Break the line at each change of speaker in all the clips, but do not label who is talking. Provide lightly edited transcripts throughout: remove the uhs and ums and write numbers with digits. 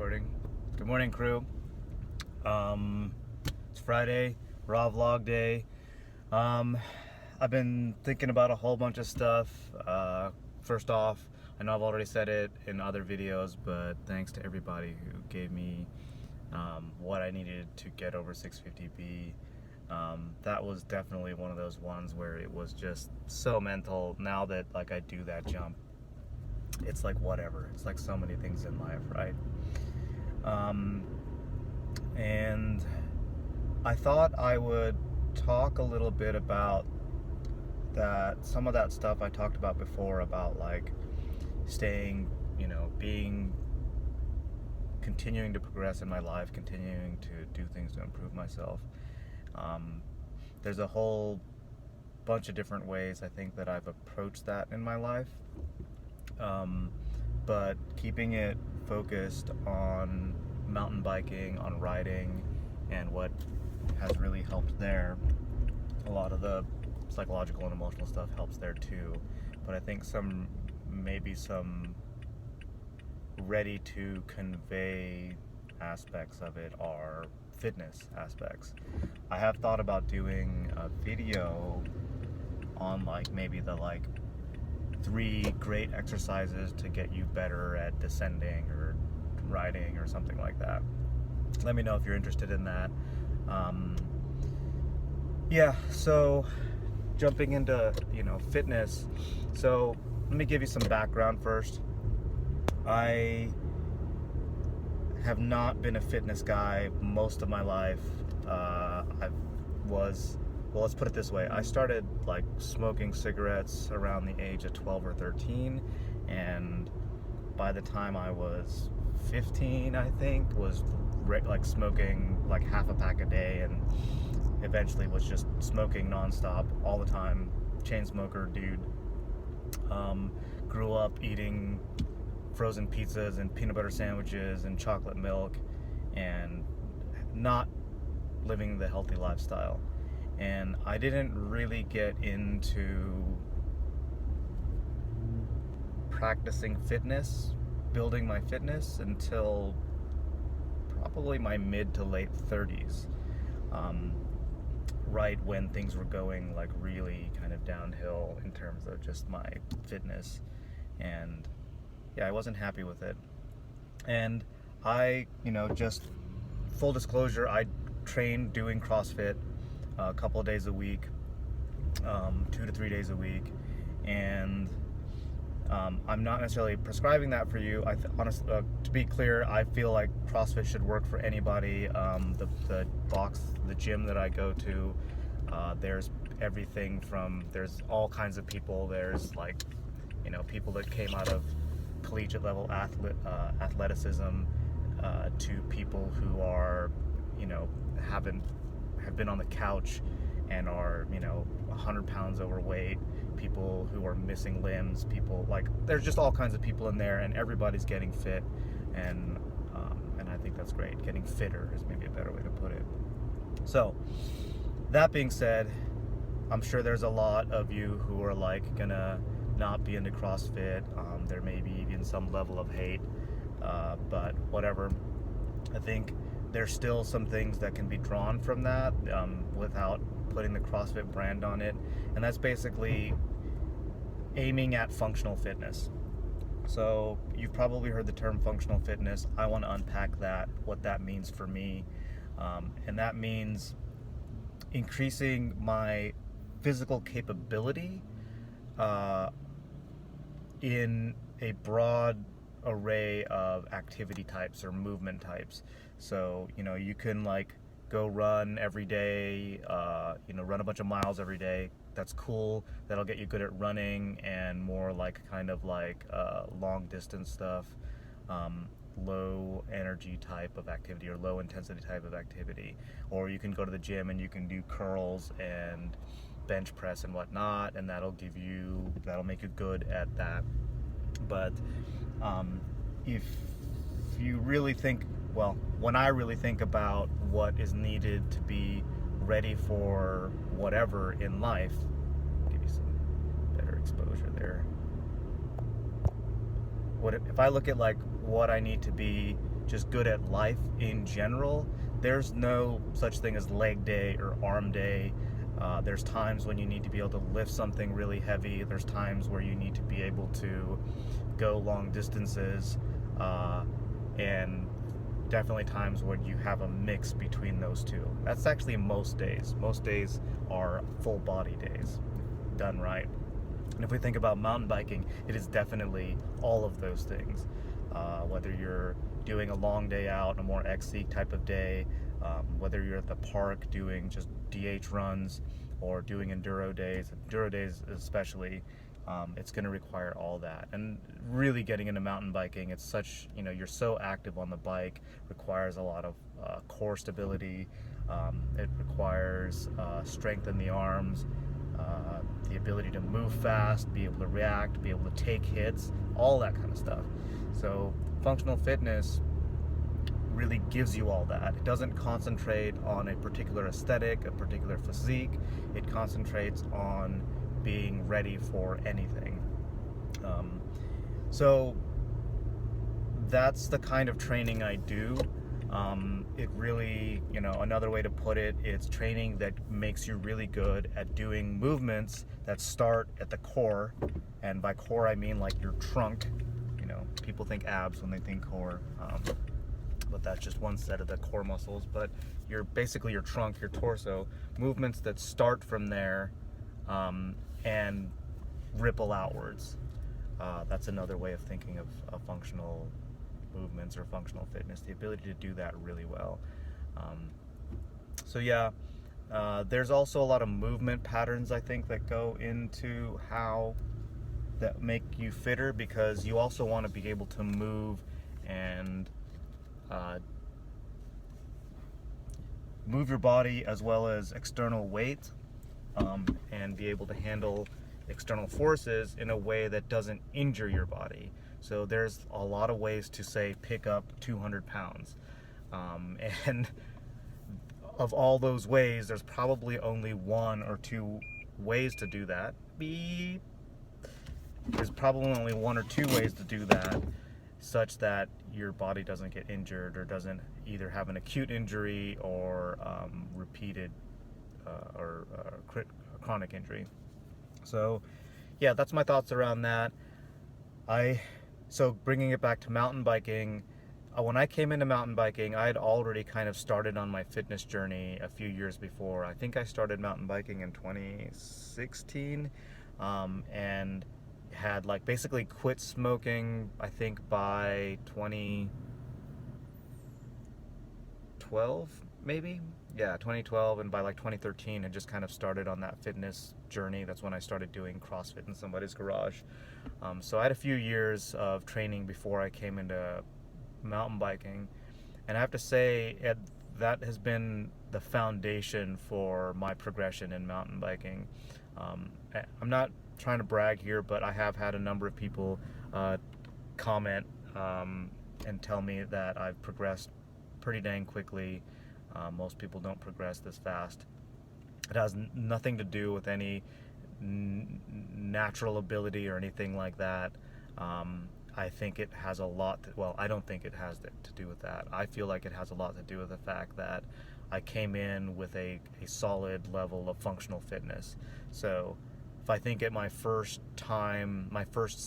recording. Good morning, crew. It's Friday, raw vlog day. I've been thinking about a whole bunch of stuff. First off, I know I've already said it in other videos, but thanks to everybody who gave me what I needed to get over 650B. That was definitely one of those ones where it was just so mental. Now that I do that jump, it's like whatever. It's like so many things in life, right? And I thought I would talk a little bit about that, some of that stuff I talked about before, about staying, continuing to progress in my life, continuing to do things to improve myself. There's a whole bunch of different ways I think that I've approached that in my life. But keeping it focused on mountain biking, on riding, and what has really helped there, a lot of the psychological and emotional stuff helps there too. But I think maybe some ready to convey aspects of it are fitness aspects. I have thought about doing a video on maybe the 3 great exercises to get you better at descending or riding or something like that. Let me know if you're interested in that. So jumping into fitness, so let me give you some background first. I have not been a fitness guy most of my life. Well, let's put it this way. I started smoking cigarettes around the age of 12 or 13, and by the time I was 15, I think, was smoking half a pack a day, and eventually was just smoking nonstop all the time. Chain smoker dude. Grew up eating frozen pizzas and peanut butter sandwiches and chocolate milk, and not living the healthy lifestyle. And I didn't really get into practicing fitness, building my fitness, until probably my mid to late 30s. Right when things were going really kind of downhill in terms of just my fitness. And yeah, I wasn't happy with it. And I, just full disclosure, I trained doing CrossFit a couple of days a week, 2 to 3 days a week, and I'm not necessarily prescribing that for you. Honestly, to be clear, I feel like CrossFit should work for anybody. The gym that I go to, there's everything from, there's all kinds of people. There's people that came out of collegiate level athleticism, to people who are, have been on the couch and are 100 pounds overweight, people who are missing limbs, people there's just all kinds of people in there, and everybody's getting fit, and I think that's great. Getting fitter is maybe a better way to put it. So that being said, I'm sure there's a lot of you who are gonna not be into CrossFit. There may be even some level of hate, but whatever. I think there's still some things that can be drawn from that, without putting the CrossFit brand on it, and that's basically aiming at functional fitness. So you've probably heard the term functional fitness. I want to unpack that, what that means for me, and that means increasing my physical capability in a broad array of activity types or movement types. So you can go run every day, run a bunch of miles every day. That's cool. That'll get you good at running and more long distance stuff, low energy type of activity or low intensity type of activity. Or you can go to the gym and you can do curls and bench press and whatnot, and that'll make you good at that. But if you really think, when I really think about what is needed to be ready for whatever in life, I'll give you some better exposure there. If I look at what I need to be just good at life in general, there's no such thing as leg day or arm day. There's times when you need to be able to lift something really heavy. There's times where you need to be able to go long distances, and definitely times when you have a mix between those two. That's actually most days. Most days are full body days, done right. And if we think about mountain biking, it is definitely all of those things. Whether you're doing a long day out, a more XC type of day, whether you're at the park doing just DH runs or doing enduro days especially, it's going to require all that. And really getting into mountain biking, it's such, you're so active on the bike, requires a lot of core stability. It requires strength in the arms, the ability to move fast, be able to react, be able to take hits, all that kind of stuff. So functional fitness really gives you all that. It doesn't concentrate on a particular aesthetic, a particular physique. It concentrates on being ready for anything. So that's the kind of training I do. It really, another way to put it, it's training that makes you really good at doing movements that start at the core. And by core, I mean like your trunk. People think abs when they think core, but that's just one set of the core muscles. But basically your trunk, your torso, movements that start from there and ripple outwards. That's another way of thinking of functional movements or functional fitness, the ability to do that really well. So yeah, there's also a lot of movement patterns, I think, that go into how that make you fitter, because you also want to be able to move and move your body as well as external weight, and be able to handle external forces in a way that doesn't injure your body. So there's a lot of ways to, say, pick up 200 pounds. And of all those ways, there's probably only one or two ways to do that. There's probably only one or two ways to do that such that your body doesn't get injured or doesn't either have an acute injury or repeated or chronic injury. So yeah, that's my thoughts around that. So bringing it back to mountain biking, when I came into mountain biking, I had already kind of started on my fitness journey a few years before. I think I started mountain biking in 2016, and had basically quit smoking, I think, by 2012, maybe? Yeah, 2012, and by 2013 had just kind of started on that fitness journey. That's when I started doing CrossFit in somebody's garage. So I had a few years of training before I came into mountain biking, and I have to say that has been the foundation for my progression in mountain biking. I'm not trying to brag here, but I have had a number of people comment and tell me that I've progressed pretty dang quickly. Most people don't progress this fast. It has nothing to do with any natural ability or anything like that. I think it has a lot I don't think it has to do with that. I feel like it has a lot to do with the fact that I came in with a solid level of functional fitness. So if I think at my first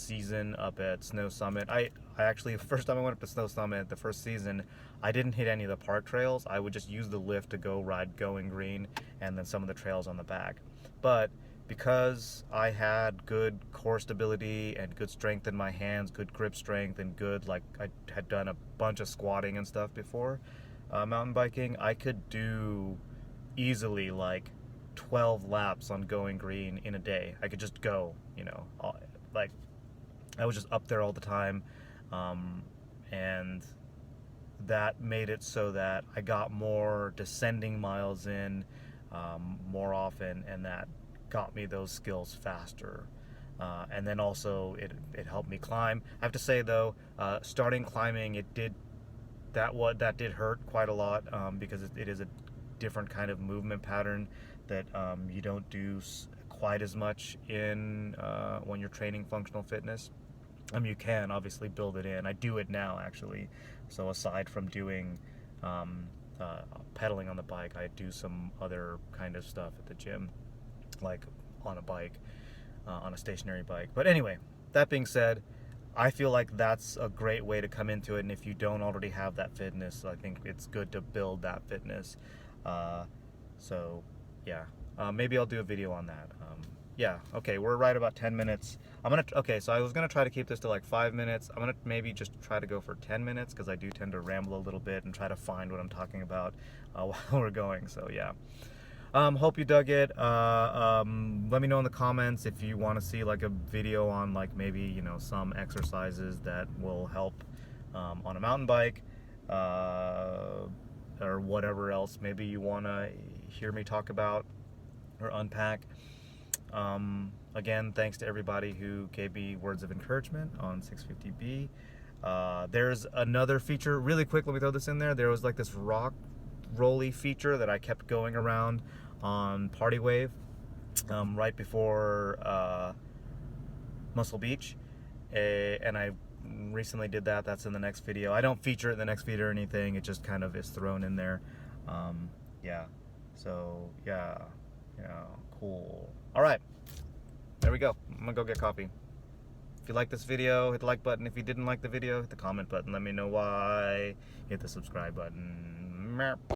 season up at Snow Summit, I actually, the first time I went up to Snow Summit, the first season, I didn't hit any of the park trails. I would just use the lift to go ride Going Green and then some of the trails on the back. But because I had good core stability and good strength in my hands, good grip strength, and I had done a bunch of squatting and stuff before mountain biking, I could do easily 12 laps on Going Green in a day. I could just go, I was just up there all the time, and that made it so that I got more descending miles in more often, and that got me those skills faster. And then also it helped me climb. I have to say though, starting climbing, that did hurt quite a lot, because it is a different kind of movement pattern that you don't do quite as much in when you're training functional fitness. I mean, you can obviously build it in. I do it now, actually. So aside from doing pedaling on the bike, I do some other kind of stuff at the gym, like on a bike, on a stationary bike. But anyway, that being said, I feel like that's a great way to come into it. And if you don't already have that fitness, I think it's good to build that fitness. So yeah, maybe I'll do a video on that. Yeah, okay, we're right about 10 minutes. Okay, so I was gonna try to keep this to like 5 minutes. I'm gonna maybe just try to go for 10 minutes because I do tend to ramble a little bit and try to find what I'm talking about while we're going, so yeah. Hope you dug it. Let me know in the comments if you want to see like a video on like maybe, you know, some exercises that will help on a mountain bike, or whatever else maybe you want to hear me talk about or unpack. Again, thanks to everybody who gave me words of encouragement on 650B. There's another feature, really quick, let me throw this in there. There was like this rock rolly feature that I kept going around on Party Wave right before Muscle Beach, and I recently did that. That's in the next video. I don't feature it in the next video or anything, it just kind of is thrown in there. Yeah, so yeah, cool. Alright, there we go. I'm gonna go get coffee. If you like this video, hit the like button. If you didn't like the video, hit the comment button. Let me know why. Hit the subscribe button.